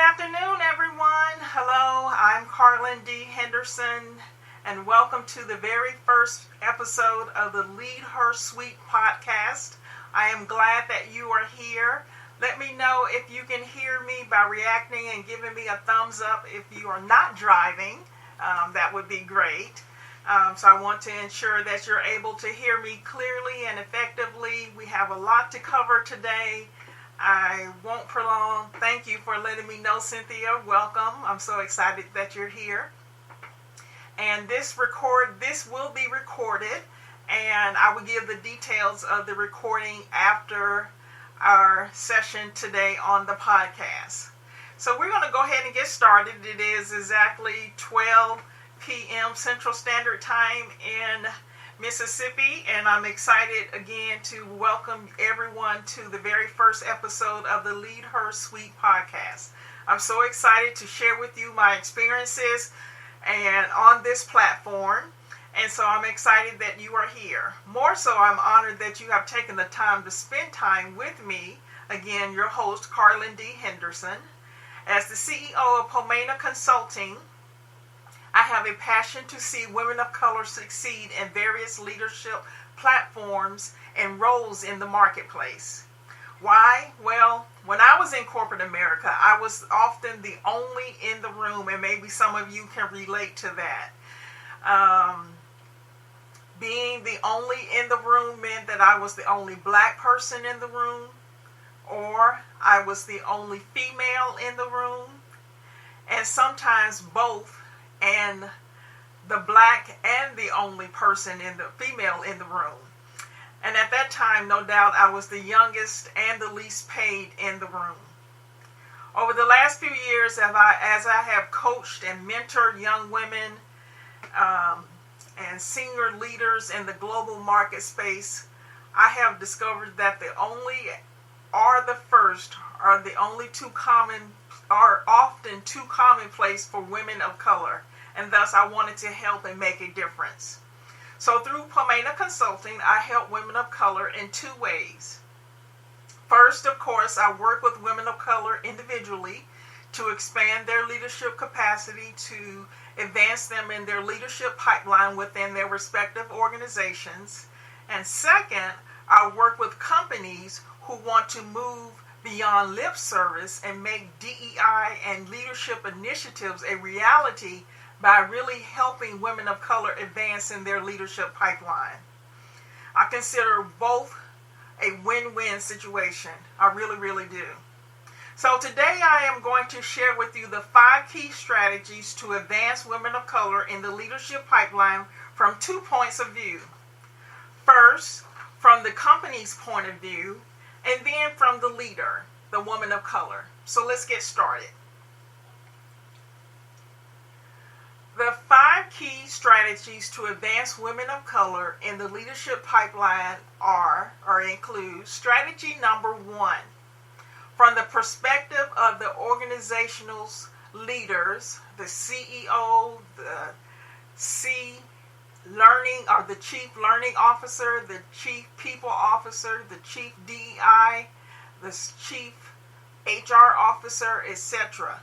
afternoon, everyone. Hello, I'm Karlyn D. Henderson, and welcome to the very first episode of the LeadHerSuite Podcast. I am glad that you are here. Let me know if you can hear me by reacting and giving me a thumbs up if you are not driving. That would be great. So I want to ensure that you're able to hear me clearly and effectively. We have a lot to cover today. I won't prolong. Thank you for letting me know, Cynthia. Welcome. I'm so excited that you're here. And this will be recorded, and I will give the details of the recording after our session today on the podcast. So we're going to go ahead and get started. It is exactly 12 p.m. Central Standard Time in Mississippi, and I'm excited again to welcome everyone to the very first episode of the LeadHerSuite Podcast. I'm so excited to share with you my experiences and on this platform, and so I'm excited that you are here. More so, I'm honored that you have taken the time to spend time with me. Again, your host, Karlyn D. Henderson. As the CEO of Poimena Consulting, I have a passion to see women of color succeed in various leadership platforms and roles in the marketplace. Why? Well, when I was in corporate America, I was often the only in the room, and maybe some of you can relate to that. Being the only in the room meant that I was the only black person in the room, or I was the only female in the room, and sometimes both, and the black and the only person in the female in the room. And at that time, no doubt, I was the youngest and the least paid in the room. Over the last few years, as I have coached and mentored young women and senior leaders in the global market space, I have discovered that the only or the first are often too commonplace for women of color, and thus I wanted to help and make a difference. So through Poimena Consulting, I help women of color in two ways. First, of course, I work with women of color individually to expand their leadership capacity, to advance them in their leadership pipeline within their respective organizations. And second, I work with companies who want to move beyond lip service and make DEI and leadership initiatives a reality by really helping women of color advance in their leadership pipeline. I consider both a win-win situation. I really, really do. So today I am going to share with you the 5 key strategies to advance women of color in the leadership pipeline from 2 points of view. First, from the company's point of view, and then from the leader, the woman of color. So let's get started. The 5 key strategies to advance women of color in the leadership pipeline include strategy number 1. From the perspective of the organizational's leaders, the CEO, the the chief learning officer, the chief people officer, the chief DEI, the chief HR officer, etc.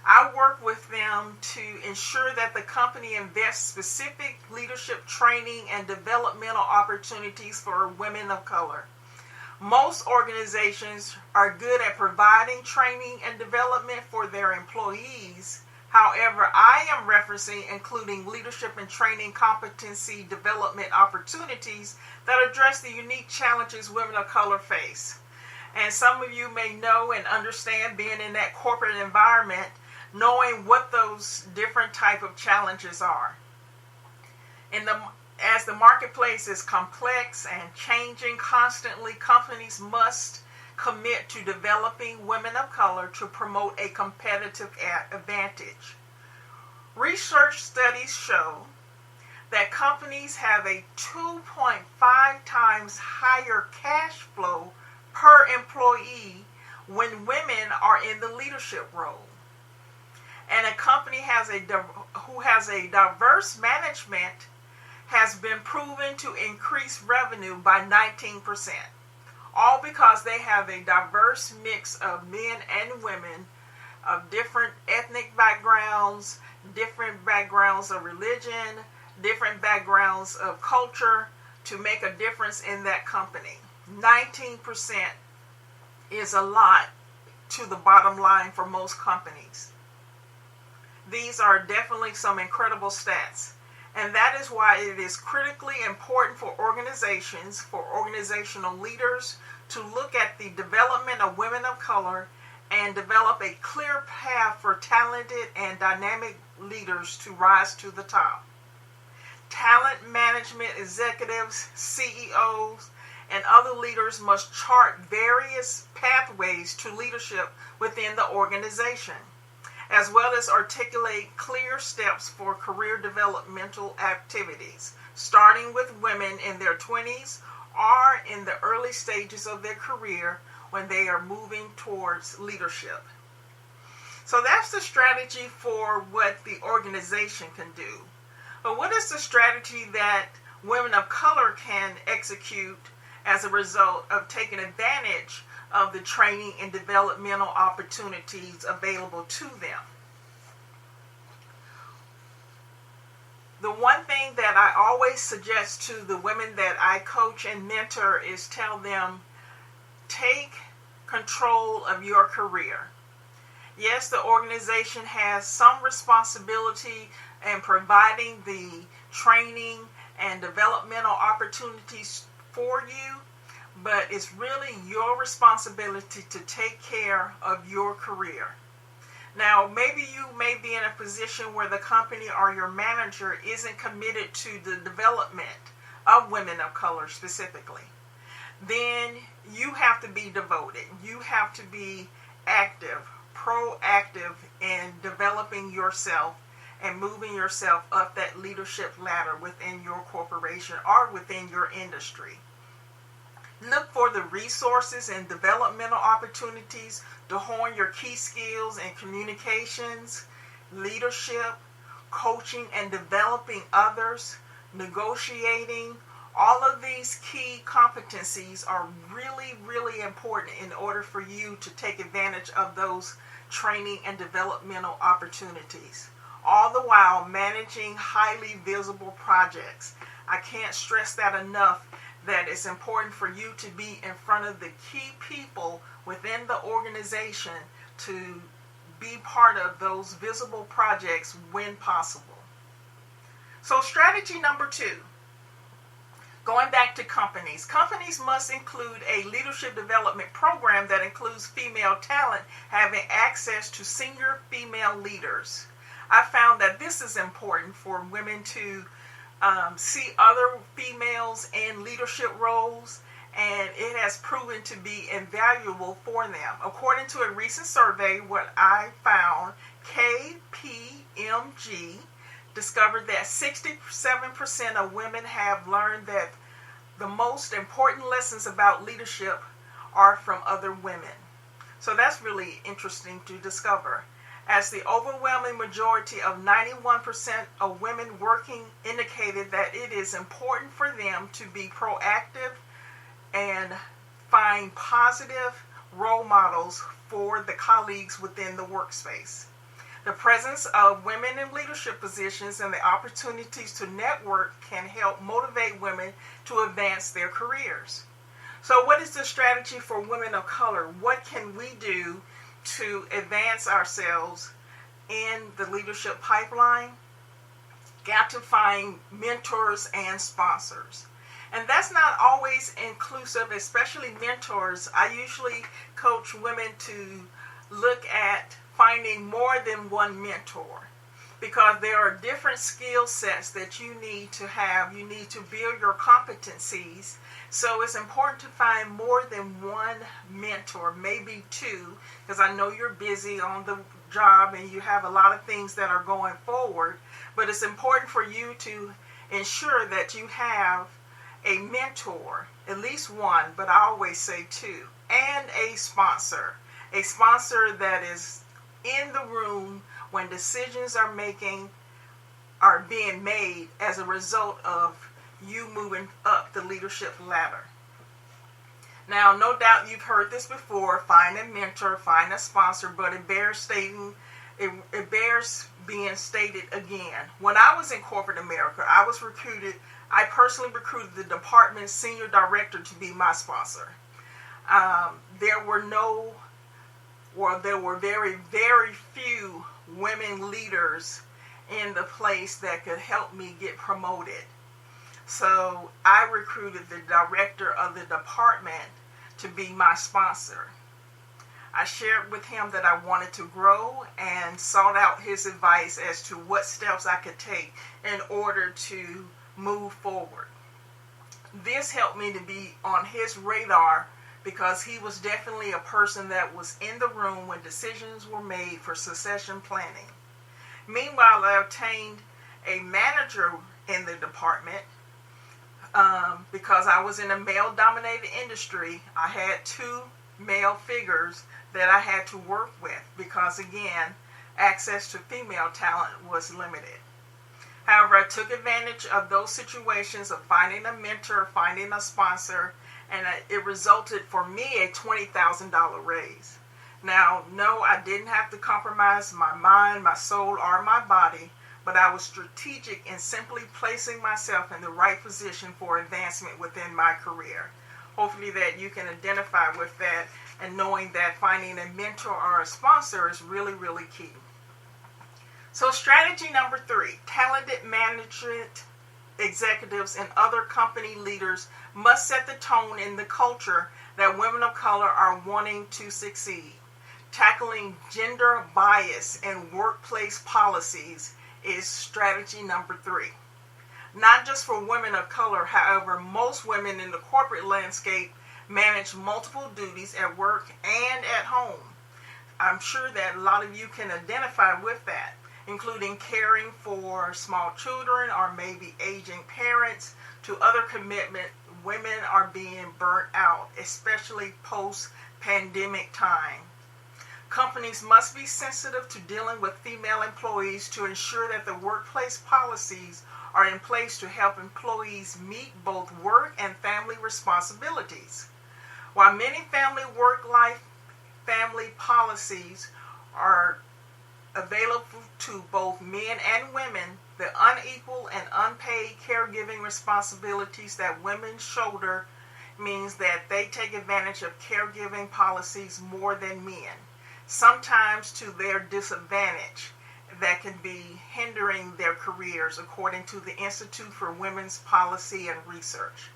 I work with them to ensure that the company invests specific leadership training and developmental opportunities for women of color. Most organizations are good at providing training and development for their employees. However, I am referencing including leadership and training competency development opportunities that address the unique challenges women of color face. And some of you may know and understand, being in that corporate environment, knowing what those different type of challenges are. As the marketplace is complex and changing constantly, companies must commit to developing women of color to promote a competitive advantage. Research studies show that companies have a 2.5 times higher cash flow per employee when women are in the leadership role. And a company who has a diverse management has been proven to increase revenue by 19%. All because they have a diverse mix of men and women of different ethnic backgrounds, different backgrounds of religion, different backgrounds of culture to make a difference in that company. 19% is a lot to the bottom line for most companies. These are definitely some incredible stats. And that is why it is critically important for organizations, for organizational leaders, to look at the development of women of color and develop a clear path for talented and dynamic leaders to rise to the top. Talent management executives, CEOs, and other leaders must chart various pathways to leadership within the organization, as well as articulate clear steps for career developmental activities, starting with women in their 20s or in the early stages of their career when they are moving towards leadership. So that's the strategy for what the organization can do. But what is the strategy that women of color can execute as a result of taking advantage of the training and developmental opportunities available to them? The one thing that I always suggest to the women that I coach and mentor is tell them, take control of your career. Yes, the organization has some responsibility in providing the training and developmental opportunities for you, but it's really your responsibility to take care of your career. Now, maybe you may be in a position where the company or your manager isn't committed to the development of women of color specifically. Then you have to be devoted. You have to be active, proactive in developing yourself and moving yourself up that leadership ladder within your corporation or within your industry. Look for the resources and developmental opportunities to hone your key skills in communications, leadership, coaching and developing others, negotiating. All of these key competencies are really, really important in order for you to take advantage of those training and developmental opportunities. All the while managing highly visible projects. I can't stress that enough, that it's important for you to be in front of the key people within the organization to be part of those visible projects when possible. So strategy number 2, going back to companies. Companies must include a leadership development program that includes female talent having access to senior female leaders. I found that this is important for women to see other females in leadership roles, and it has proven to be invaluable for them. According to a recent survey, what I found, KPMG discovered that 67% of women have learned that the most important lessons about leadership are from other women. So that's really interesting to discover, as the overwhelming majority of 91% of women working indicated that it is important for them to be proactive and find positive role models for the colleagues within the workspace. The presence of women in leadership positions and the opportunities to network can help motivate women to advance their careers. So what is the strategy for women of color? What can we do to advance ourselves in the leadership pipeline? Got to find mentors and sponsors. And that's not always inclusive, especially mentors. I usually coach women to look at finding more than one mentor, because there are different skill sets that you need to have. You need to build your competencies. So it's important to find more than one mentor, maybe 2, because I know you're busy on the job and you have a lot of things that are going forward. But it's important for you to ensure that you have a mentor, at least 1, but I always say 2, and a sponsor that is in the room when decisions are being made as a result of you moving up the leadership ladder. Now, no doubt you've heard this before: find a mentor, find a sponsor, but it bears being stated again. When I was in corporate America, I personally recruited the department's senior director to be my sponsor. There were very, very few women leaders in the place that could help me get promoted. So I recruited the director of the department to be my sponsor. I shared with him that I wanted to grow and sought out his advice as to what steps I could take in order to move forward. This helped me to be on his radar because he was definitely a person that was in the room when decisions were made for succession planning. Meanwhile, I obtained a manager in the department because I was in a male-dominated industry. I had 2 male figures that I had to work with because, again, access to female talent was limited. However, I took advantage of those situations of finding a mentor, finding a sponsor, and it resulted for me a $20,000 raise. Now, no, I didn't have to compromise my mind, my soul, or my body, but I was strategic in simply placing myself in the right position for advancement within my career. Hopefully that you can identify with that, and knowing that finding a mentor or a sponsor is really, really key. So strategy number 3, talented management executives and other company leaders must set the tone in the culture that women of color are wanting to succeed. Tackling gender bias in workplace policies is strategy number 3. Not just for women of color, however, most women in the corporate landscape manage multiple duties at work and at home. I'm sure that a lot of you can identify with that, including caring for small children or maybe aging parents to other commitment. Women are being burnt out, especially post-pandemic time. Companies must be sensitive to dealing with female employees to ensure that the workplace policies are in place to help employees meet both work and family responsibilities. While many family policies are available to both men and women, the unequal and unpaid caregiving responsibilities that women shoulder means that they take advantage of caregiving policies more than men, sometimes to their disadvantage, that can be hindering their careers, according to the Institute for Women's Policy and Research.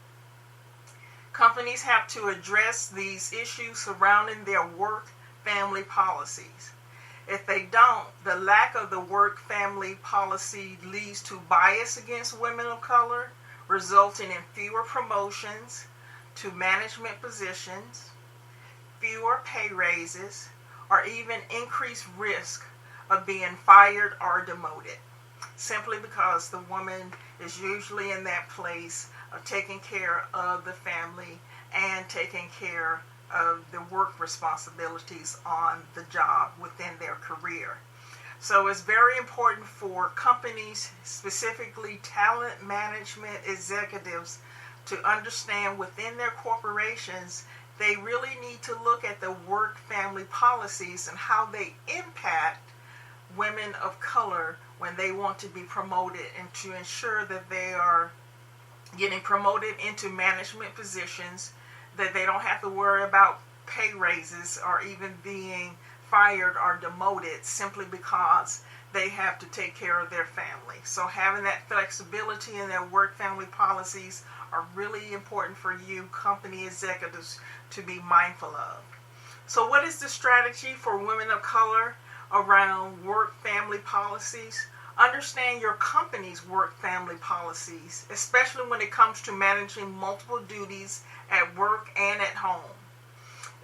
Companies have to address these issues surrounding their work-family policies. If they don't, the lack of the work-family policy leads to bias against women of color, resulting in fewer promotions to management positions, fewer pay raises, or even increased risk of being fired or demoted, simply because the woman is usually in that place of taking care of the family and taking care of the work responsibilities on the job within their career. So it's very important for companies, specifically talent management executives, to understand within their corporations they really need to look at the work-family policies and how they impact women of color when they want to be promoted, and to ensure that they are getting promoted into management positions, that they don't have to worry about pay raises or even being fired or demoted simply because they have to take care of their family. So having that flexibility in their work-family policies are really important for you company executives to be mindful of. So what is the strategy for women of color around work-family policies? Understand your company's work-family policies, especially when it comes to managing multiple duties at work and at home.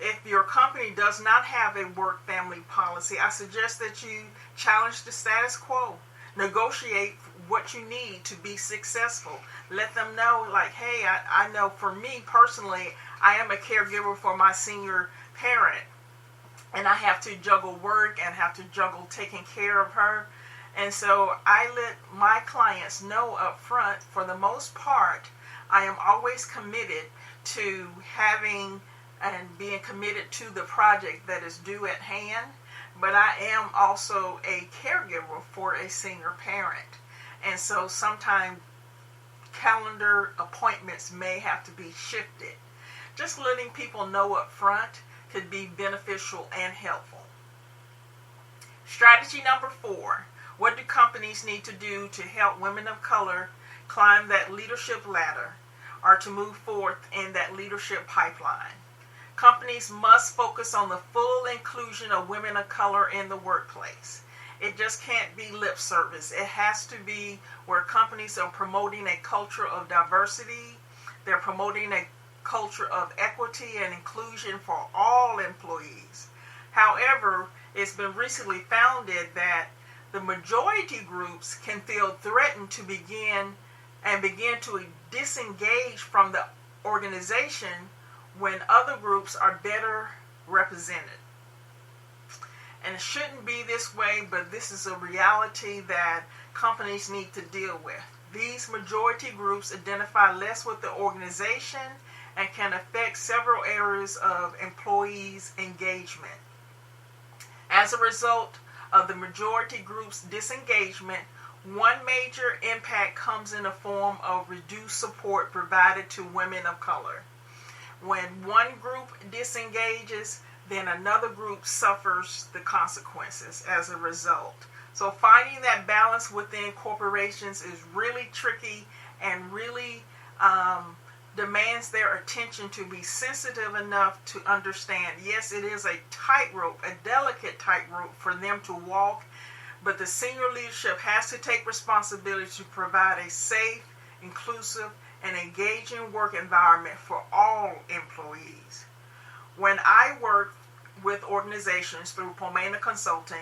If your company does not have a work-family policy, I suggest that you challenge the status quo. Negotiate what you need to be successful. Let them know, like, hey, I know for me personally, I am a caregiver for my senior parent, and I have to juggle work and have to juggle taking care of her. And so I let my clients know up front, for the most part, I am always committed to having and being committed to the project that is due at hand, but I am also a caregiver for a senior parent. And so sometimes calendar appointments may have to be shifted. Just letting people know up front could be beneficial and helpful. Strategy number 4. What do companies need to do to help women of color climb that leadership ladder or to move forth in that leadership pipeline? Companies must focus on the full inclusion of women of color in the workplace. It just can't be lip service. It has to be where companies are promoting a culture of diversity. They're promoting a culture of equity and inclusion for all employees. However, it's been recently founded that the majority groups can feel threatened to begin to disengage from the organization when other groups are better represented. And it shouldn't be this way, but this is a reality that companies need to deal with. These majority groups identify less with the organization and can affect several areas of employees' engagement. As a result of the majority group's disengagement, one major impact comes in the form of reduced support provided to women of color. When one group disengages, then another group suffers the consequences as a result. So finding that balance within corporations is really tricky and really demands their attention to be sensitive enough to understand, yes, it is a tightrope, a delicate tightrope for them to walk, but the senior leadership has to take responsibility to provide a safe, inclusive, and engaging work environment for all employees. When I work with organizations through Poimena Consulting,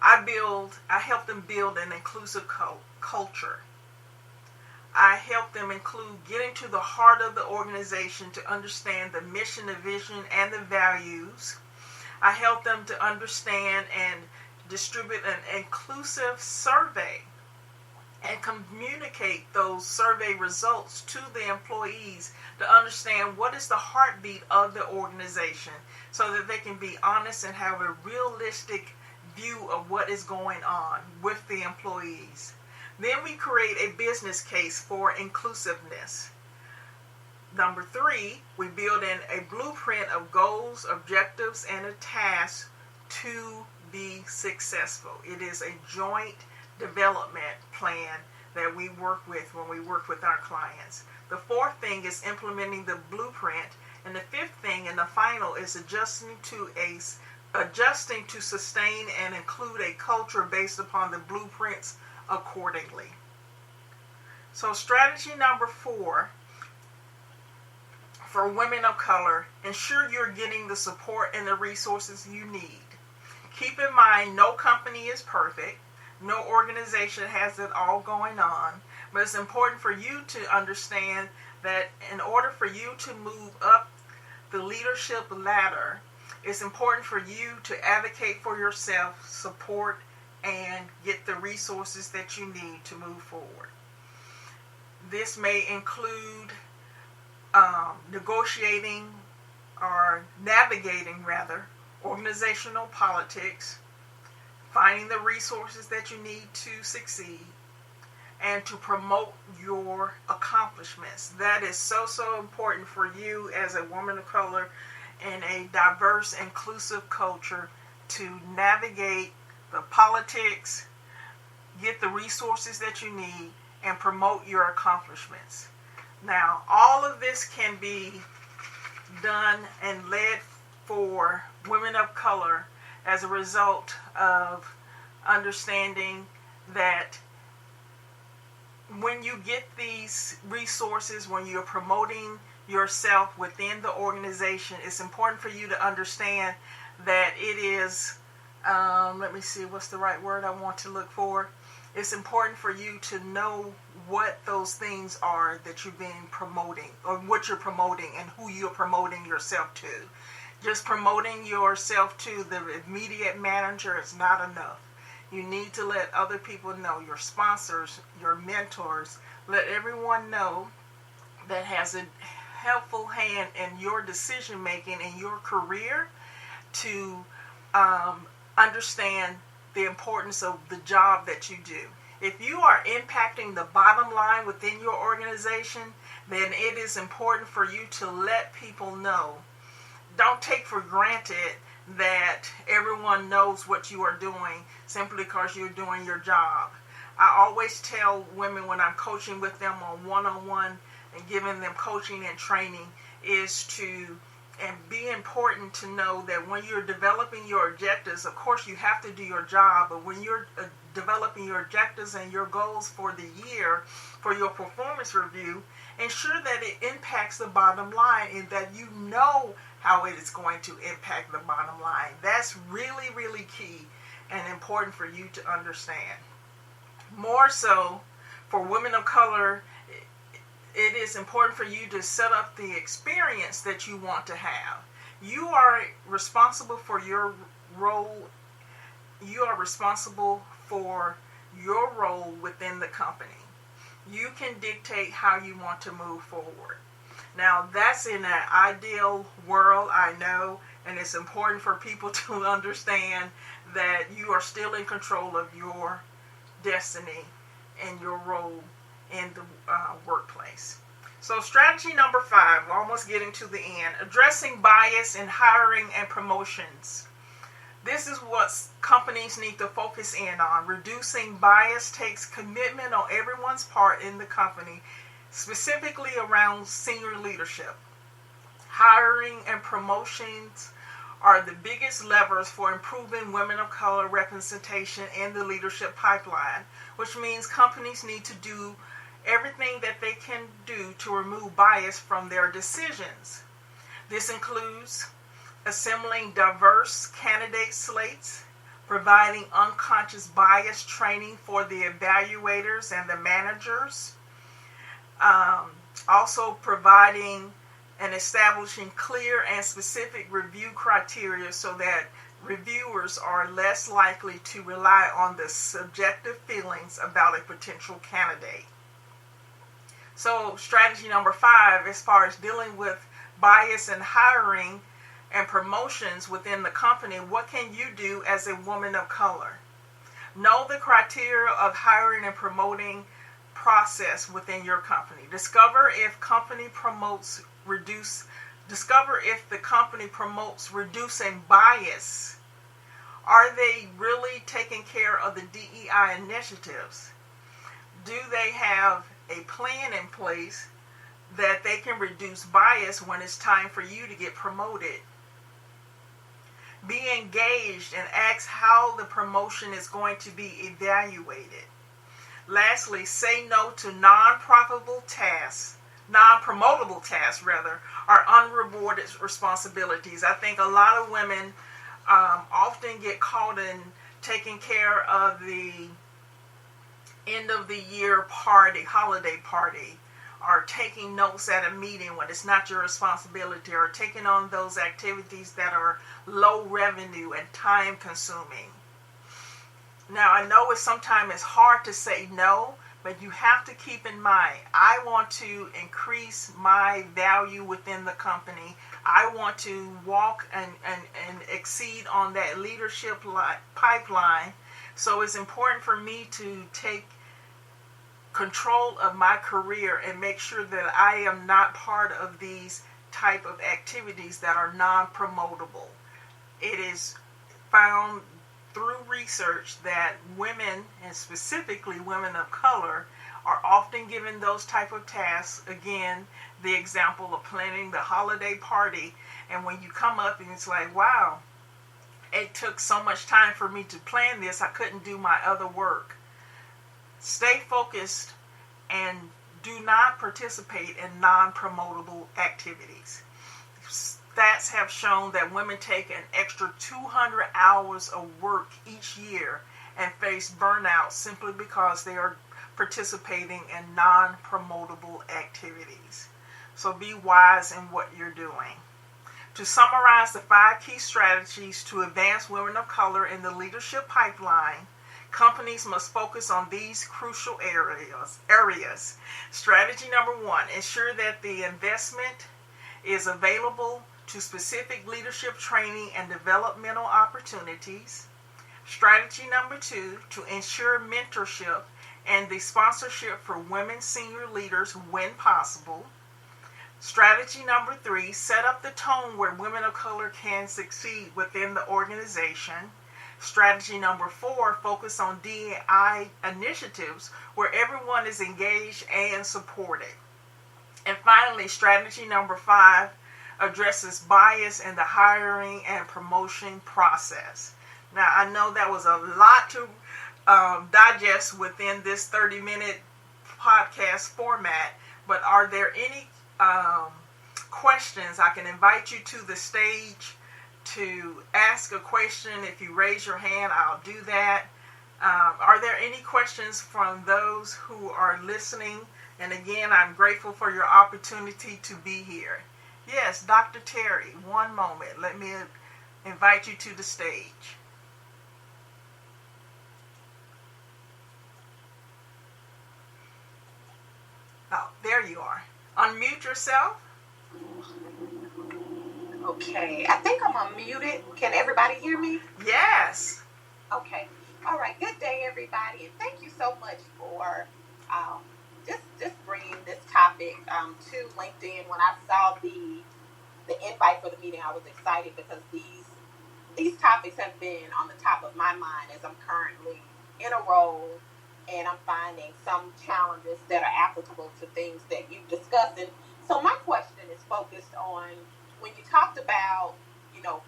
I help them build an inclusive culture. I help them include getting to the heart of the organization to understand the mission, the vision, and the values. I help them to understand and distribute an inclusive survey and communicate those survey results to the employees to understand what is the heartbeat of the organization so that they can be honest and have a realistic view of what is going on with the employees. Then we create a business case for inclusiveness. Number 3, we build in a blueprint of goals, objectives, and a task to be successful. It is a joint development plan that we work with when we work with our clients. The 4th thing is implementing the blueprint, and the 5th thing and the final is adjusting to sustain and include a culture based upon the blueprints accordingly. So strategy number 4 for women of color, ensure you're getting the support and the resources you need. Keep in mind, no company is perfect. No organization has it all going on, but it's important for you to understand that in order for you to move up the leadership ladder, it's important for you to advocate for yourself, support, and get the resources that you need to move forward. This may include negotiating or navigating organizational politics, finding the resources that you need to succeed, and to promote your accomplishments. That is so important for you as a woman of color in a diverse, inclusive culture to navigate the politics, get the resources that you need, and promote your accomplishments. Now, all of this can be done and led for women of color as a result of understanding that when you get these resources, when you're promoting yourself within the organization, it's important for you to understand that it is, let me see, what's the right word I want to look for? It's important for you to know what those things are that you've been promoting, or what you're promoting and who you're promoting yourself to. Just promoting yourself to the immediate manager is not enough. You need to let other people know, your sponsors, your mentors, let everyone know that has helpful hand in your decision making in your career to understand the importance of the job that you do. If you are impacting the bottom line within your organization, then it is important for you to let people know. Don't take for granted that everyone knows what you are doing simply because you're doing your job. I always tell women when I'm coaching with them on one-on-one and giving them coaching and training is to and be important to know that when you're developing your objectives, of course you have to do your job, but when you're developing your objectives and your goals for the year for your performance review, ensure that it impacts the bottom line and that you know how it is going to impact the bottom line. That's really, really key and important for you to understand. More so for women of color, it is important for you to set up the experience that you want to have. You are responsible for your role. You are responsible for your role within the company. You can dictate how you want to move forward. Now, that's in an ideal world, I know, and it's important for people to understand that you are still in control of your destiny and your role in the workplace. So strategy number 5, we're almost getting to the end, addressing bias in hiring and promotions. This is what companies need to focus in on. Reducing bias takes commitment on everyone's part in the company, specifically around senior leadership. Hiring and promotions are the biggest levers for improving women of color representation in the leadership pipeline, which means companies need to do everything that they can do to remove bias from their decisions. This includes assembling diverse candidate slates, providing unconscious bias training for the evaluators and the managers, also providing and establishing clear and specific review criteria so that reviewers are less likely to rely on the subjective feelings about a potential candidate. So strategy number 5, as far as dealing with bias in hiring and promotions within the company, what can you do as a woman of color? Know the criteria of hiring and promoting process within your company. Discover if the company promotes reducing bias. Are they really taking care of the DEI initiatives? Do they have a plan in place that they can reduce bias when it's time for you to get promoted? Be engaged and ask how the promotion is going to be evaluated. Lastly, say no to non-promotable tasks, or unrewarded responsibilities. I think a lot of women often get caught in taking care of the end of the year party, holiday party, or taking notes at a meeting when it's not your responsibility, or taking on those activities that are low revenue and time consuming. Now, I know sometimes it's hard to say no, but you have to keep in mind, I want to increase my value within the company. I want to walk and exceed on that leadership pipeline. So it's important for me to take control of my career and make sure that I am not part of these type of activities that are non-promotable. It is found through research that women, and specifically women of color, are often given those type of tasks. Again, the example of planning the holiday party, and when you come up and it's like, wow, it took so much time for me to plan this, I couldn't do my other work. Stay focused and do not participate in non-promotable activities. Stats have shown that women take an extra 200 hours of work each year and face burnout simply because they are participating in non-promotable activities. So be wise in what you're doing. To summarize the 5 key strategies to advance women of color in the leadership pipeline, companies must focus on these crucial areas. Strategy number 1, ensure that the investment is available to specific leadership training and developmental opportunities. Strategy number 2, to ensure mentorship and the sponsorship for women senior leaders when possible. Strategy number 3, set up the tone where women of color can succeed within the organization. Strategy number 4, focus on DEI initiatives where everyone is engaged and supported. And finally, strategy number 5 addresses bias in the hiring and promotion process. Now, I know that was a lot to digest within this 30-minute podcast format, but are there any questions? I can invite you to the stage to ask a question. If you raise your hand, I'll do that. Are there any questions from those who are listening? And again, I'm grateful for your opportunity to be here. Yes, Dr. Terry, one moment. Let me invite you to the stage. Oh, there you are. Unmute yourself. Okay, I think I'm unmuted. Can everybody hear me? Yes. Okay. All right. Good day, everybody, and thank you so much for just bringing this topic to LinkedIn. When I saw the invite for the meeting, I was excited because these topics have been on the top of my mind as I'm currently in a role, and I'm finding some challenges that are applicable to things that you've discussed. And so my question is focused on when you talked about,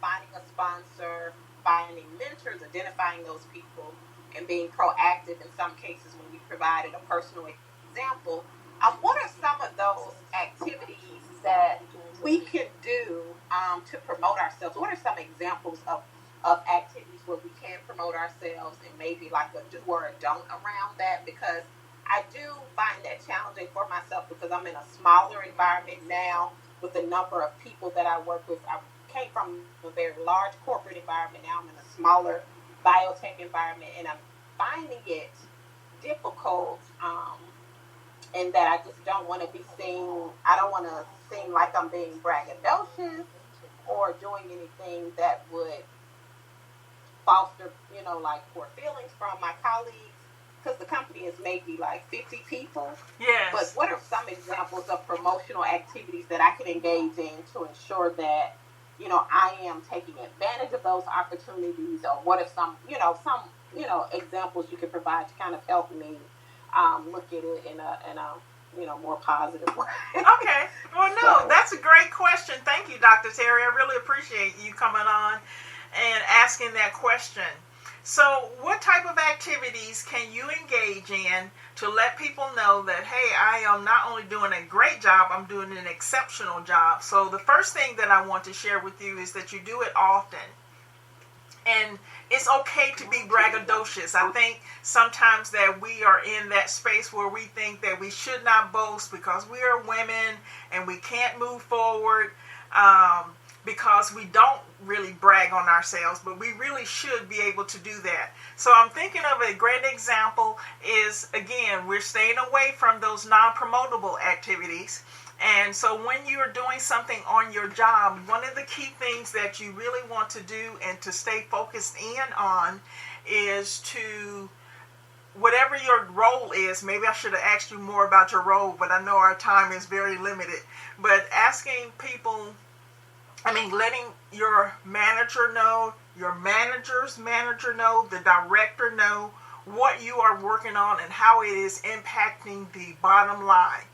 finding a sponsor, finding mentors, identifying those people, and being proactive in some cases when you provided a personal example. What are some of those activities that we can do to promote ourselves? What are some examples of activities where we can promote ourselves and maybe like a do or a don't around that? Because I do find that challenging for myself because I'm in a smaller environment now with the number of people that I work with. I came from a very large corporate environment. Now I'm in a smaller biotech environment, and I'm finding it difficult and that I just don't want to be seen. I don't want to seem like I'm being braggadocious or doing anything that would foster, like poor feelings from my colleagues, because the company is maybe like 50 people. Yes. But what are some examples of promotional activities that I can engage in to ensure that, I am taking advantage of those opportunities? Or what are some examples you could provide to kind of help me look at it in a more positive way? Okay. Well, no, that's a great question. Thank you, Dr. Terry. I really appreciate you coming on and asking that question. So what type of activities can you engage in to let people know that, hey, I am not only doing a great job, I'm doing an exceptional job? So the first thing that I want to share with you is that you do it often. And it's okay to be braggadocious. I think sometimes that we are in that space where we think that we should not boast because we are women and we can't move forward because we don't really brag on ourselves, but we really should be able to do that. So I'm thinking of a great example is, again, we're staying away from those non-promotable activities. And so when you're doing something on your job, one of the key things that you really want to do and to stay focused in on is to, whatever your role is, maybe I should have asked you more about your role, but I know our time is very limited. But asking people, letting your manager know, your manager's manager know, the director know what you are working on and how it is impacting the bottom line.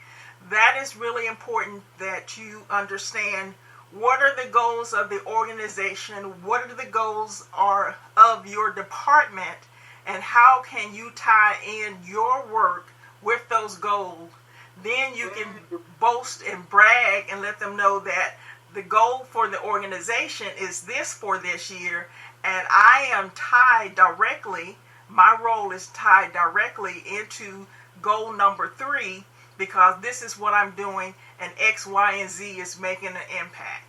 That is really important that you understand what are the goals of the organization, what are the goals of your department, and how can you tie in your work with those goals. Then you can boast and brag and let them know that the goal for the organization is this for this year, and I am tied directly, my role is tied directly into goal number 3 because this is what I'm doing and X, Y, and Z is making an impact.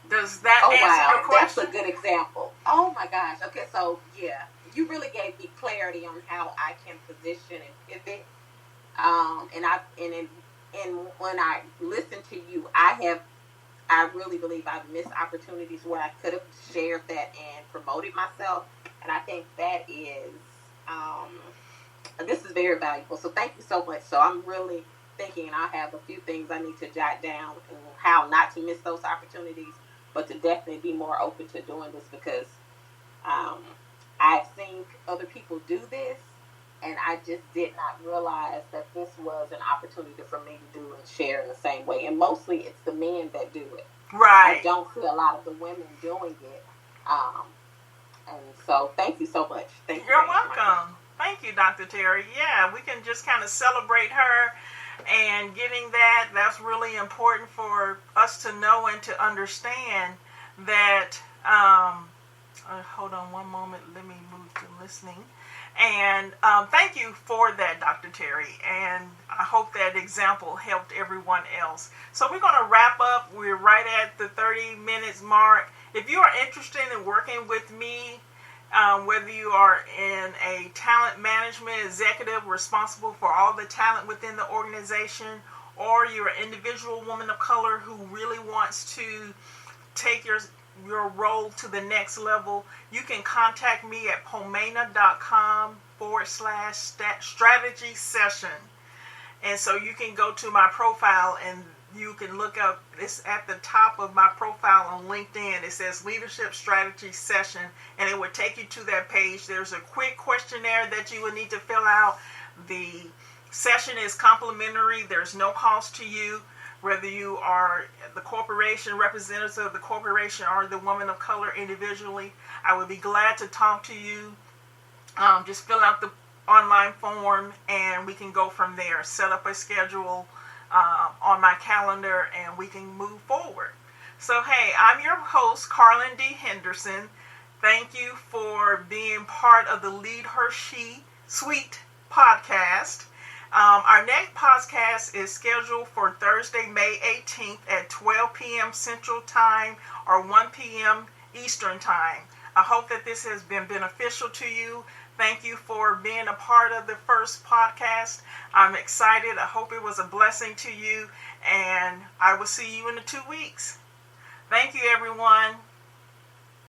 Does that answer your question? That's a good example. Oh my gosh. Okay, so yeah, you really gave me clarity on how I can position and pivot. And and when I listen to you, I really believe I've missed opportunities where I could have shared that and promoted myself. And I think that is, this is very valuable. So thank you so much. So I'm really thinking, and I have a few things I need to jot down and how not to miss those opportunities, but to definitely be more open to doing this, because I've seen other people do this, and I just did not realize that this was an opportunity for me to do and share in the same way. And mostly it's the men that do it. Right. I don't see a lot of the women doing it. And so thank you so much. Thank you. You're welcome. Thank you, Dr. Terry. Yeah, we can just kind of celebrate her and getting that. That's really important for us to know and to understand that. Hold on one moment. Let me move to listening. And thank you for that, Dr. Terry. And I hope that example helped everyone else. So we're going to wrap up. We're right at the 30 minutes mark. If you are interested in working with me, whether you are in a talent management executive responsible for all the talent within the organization, or you're an individual woman of color who really wants to take your role to the next level, you can contact me at poimena.com/strategy session. And so you can go to my profile and you can look up, it's at the top of my profile on LinkedIn. It says Leadership Strategy Session, and it would take you to that page. There's a quick questionnaire that you would need to fill out. The session is complimentary. There's no cost to you. Whether you are the corporation, representative of the corporation, or the woman of color individually, I would be glad to talk to you. Just fill out the online form and we can go from there. Set up a schedule on my calendar and we can move forward. So, hey, I'm your host, Karlyn D. Henderson. Thank you for being part of the LeadHerSuite Podcast. Our next podcast is scheduled for Thursday, May 18th at 12 p.m. Central Time or 1 p.m. Eastern Time. I hope that this has been beneficial to you. Thank you for being a part of the first podcast. I'm excited. I hope it was a blessing to you, and I will see you in 2 weeks. Thank you, everyone.